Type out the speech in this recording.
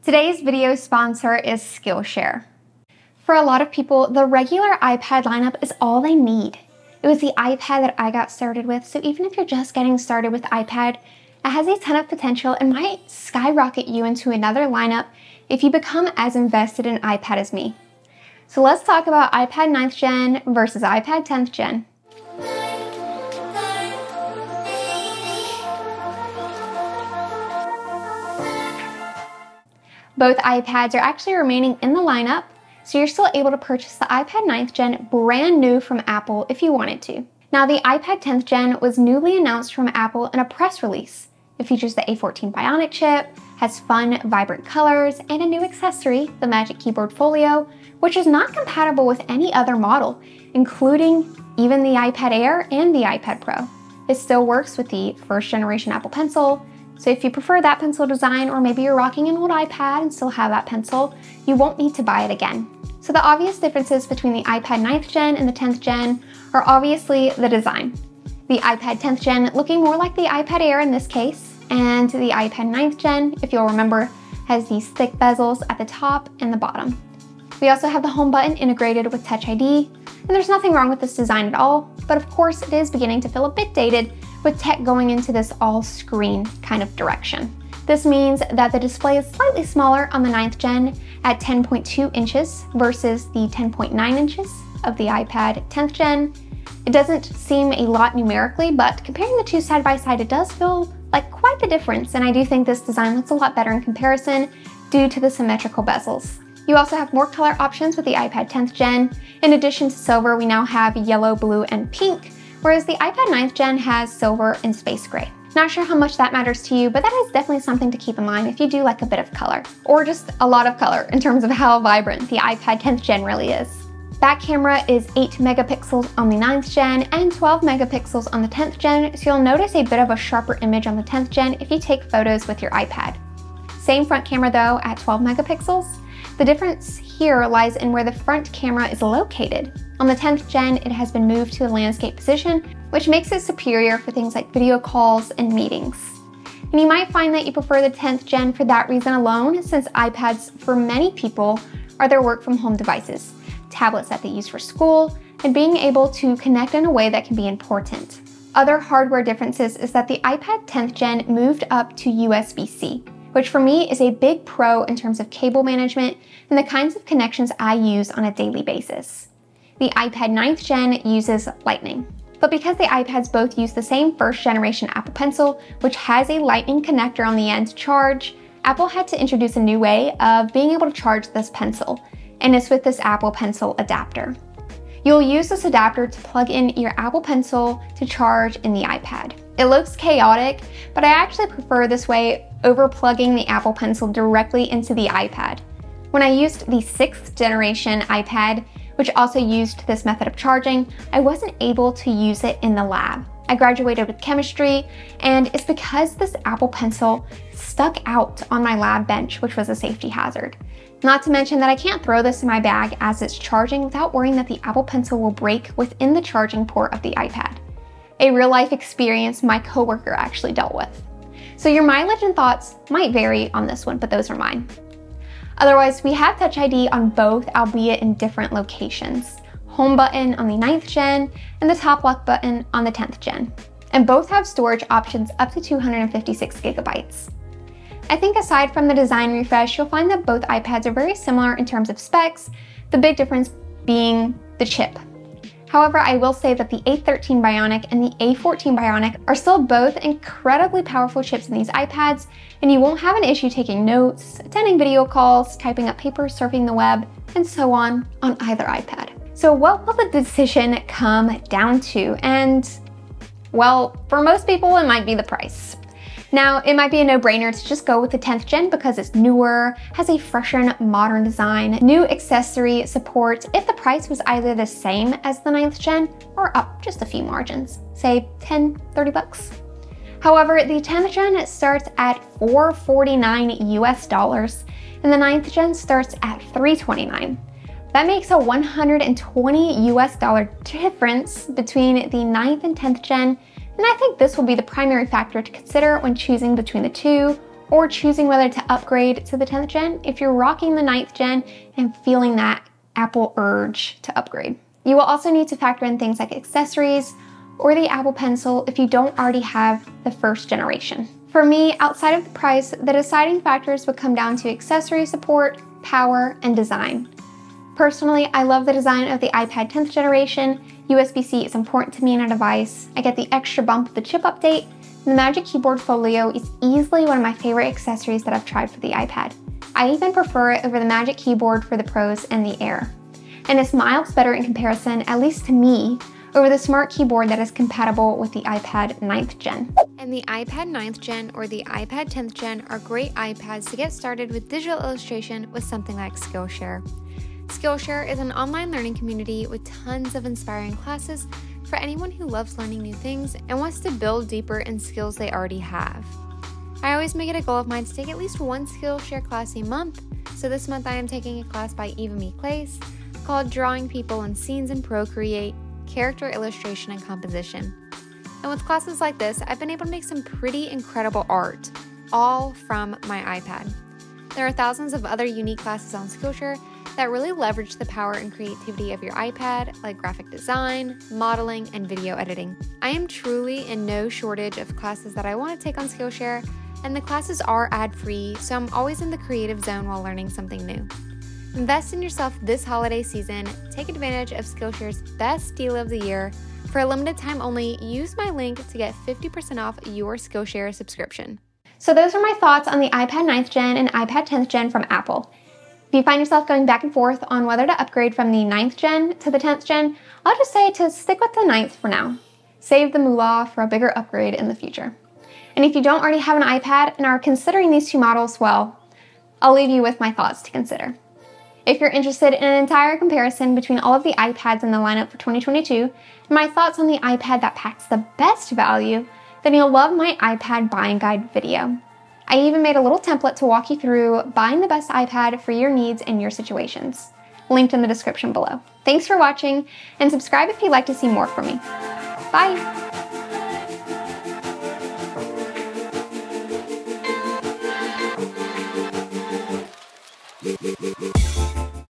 Today's video sponsor is Skillshare. For a lot of people, the regular iPad lineup is all they need. It was the iPad that I got started with, so even if you're just getting started with iPad, it has a ton of potential and might skyrocket you into another lineup if you become as invested in iPad as me. So let's talk about iPad 9th Gen versus iPad 10th Gen. Both iPads are actually remaining in the lineup, so you're still able to purchase the iPad 9th Gen brand new from Apple if you wanted to. Now, the iPad 10th Gen was newly announced from Apple in a press release. It features the A14 Bionic chip, has fun, vibrant colors, and a new accessory, the Magic Keyboard Folio, which is not compatible with any other model, including even the iPad Air and the iPad Pro. It still works with the first generation Apple Pencil, so if you prefer that pencil design, or maybe you're rocking an old iPad and still have that pencil, you won't need to buy it again. So the obvious differences between the iPad 9th Gen and the 10th Gen are obviously the design. The iPad 10th Gen looking more like the iPad Air in this case, and the iPad 9th Gen, if you'll remember, has these thick bezels at the top and the bottom. We also have the home button integrated with Touch ID, and there's nothing wrong with this design at all, but of course it is beginning to feel a bit dated with tech going into this all-screen kind of direction. This means that the display is slightly smaller on the 9th Gen at 10.2 inches versus the 10.9 inches of the iPad 10th Gen. It doesn't seem a lot numerically, but comparing the two side by side, it does feel like quite the difference, and I do think this design looks a lot better in comparison due to the symmetrical bezels. You also have more color options with the iPad 10th Gen. In addition to silver, we now have yellow, blue, and pink, whereas the iPad 9th Gen has silver and space gray. Not sure how much that matters to you, but that is definitely something to keep in mind if you do like a bit of color, or just a lot of color in terms of how vibrant the iPad 10th Gen really is. Back camera is 8 megapixels on the 9th Gen and 12 megapixels on the 10th Gen, so you'll notice a bit of a sharper image on the 10th Gen if you take photos with your iPad. Same front camera though at 12 megapixels. The difference here lies in where the front camera is located. On the 10th Gen, it has been moved to the landscape position, which makes it superior for things like video calls and meetings. And you might find that you prefer the 10th Gen for that reason alone, since iPads for many people are their work from home devices, tablets that they use for school, and being able to connect in a way that can be important. Other hardware differences is that the iPad 10th Gen moved up to USB-C, which for me is a big pro in terms of cable management and the kinds of connections I use on a daily basis. The iPad 9th Gen uses Lightning. But because the iPads both use the same first generation Apple Pencil, which has a Lightning connector on the end to charge, Apple had to introduce a new way of being able to charge this pencil, and it's with this Apple Pencil adapter. You'll use this adapter to plug in your Apple Pencil to charge in the iPad. It looks chaotic, but I actually prefer this way over plugging the Apple Pencil directly into the iPad. When I used the 6th generation iPad, which also used this method of charging, I wasn't able to use it in the lab. I graduated with chemistry, and it's because this Apple Pencil stuck out on my lab bench, which was a safety hazard. Not to mention that I can't throw this in my bag as it's charging without worrying that the Apple Pencil will break within the charging port of the iPad. A real-life experience my coworker actually dealt with. So your mileage and thoughts might vary on this one, but those are mine. Otherwise, we have Touch ID on both, albeit in different locations. Home button on the 9th Gen and the top lock button on the 10th Gen. And both have storage options up to 256 gigabytes. I think aside from the design refresh, you'll find that both iPads are very similar in terms of specs, the big difference being the chip. However, I will say that the A13 Bionic and the A14 Bionic are still both incredibly powerful chips in these iPads, and you won't have an issue taking notes, attending video calls, typing up papers, surfing the web, and so on either iPad. So what will the decision come down to? And well, for most people, it might be the price. Now, it might be a no-brainer to just go with the 10th Gen because it's newer, has a fresher and modern design, new accessory support if the price was either the same as the 9th Gen or up just a few margins, say 10, 30 bucks. However, the 10th Gen starts at $449 US, and the 9th Gen starts at $329. That makes a $120 US difference between the 9th and 10th Gen, and I think this will be the primary factor to consider when choosing between the two, or choosing whether to upgrade to the 10th gen if you're rocking the 9th gen and feeling that Apple urge to upgrade. You will also need to factor in things like accessories or the Apple Pencil if you don't already have the 1st generation. For me, outside of the price, the deciding factors would come down to accessory support, power, and design. Personally, I love the design of the iPad 10th generation. USB-C is important to me in a device. I get the extra bump of the chip update. The Magic Keyboard Folio is easily one of my favorite accessories that I've tried for the iPad. I even prefer it over the Magic Keyboard for the Pros and the Air. And it's miles better in comparison, at least to me, over the Smart Keyboard that is compatible with the iPad 9th gen. And the iPad 9th gen or the iPad 10th gen are great iPads to get started with digital illustration with something like Skillshare. Skillshare is an online learning community with tons of inspiring classes for anyone who loves learning new things and wants to build deeper in skills they already have. I always make it a goal of mine to take at least one Skillshare class a month, so this month I am taking a class by Eva Me Clace called Drawing People and Scenes in Procreate, Character Illustration and Composition. And with classes like this, I've been able to make some pretty incredible art, all from my iPad. There are thousands of other unique classes on Skillshare that really leverage the power and creativity of your iPad, like graphic design, modeling, and video editing. I am truly in no shortage of classes that I want to take on Skillshare, and the classes are ad-free, so I'm always in the creative zone while learning something new. Invest in yourself this holiday season. Take advantage of Skillshare's best deal of the year. For a limited time only, use my link to get 50% off your Skillshare subscription. So those are my thoughts on the iPad 9th gen and iPad 10th gen from Apple. If you find yourself going back and forth on whether to upgrade from the 9th gen to the 10th gen, I'll just say to stick with the 9th for now. Save the moolah for a bigger upgrade in the future. And if you don't already have an iPad and are considering these two models, well, I'll leave you with my thoughts to consider. If you're interested in an entire comparison between all of the iPads in the lineup for 2022 and my thoughts on the iPad that packs the best value, then you'll love my iPad buying guide video. I even made a little template to walk you through buying the best iPad for your needs and your situations. Linked in the description below. Thanks for watching, and subscribe if you'd like to see more from me. Bye!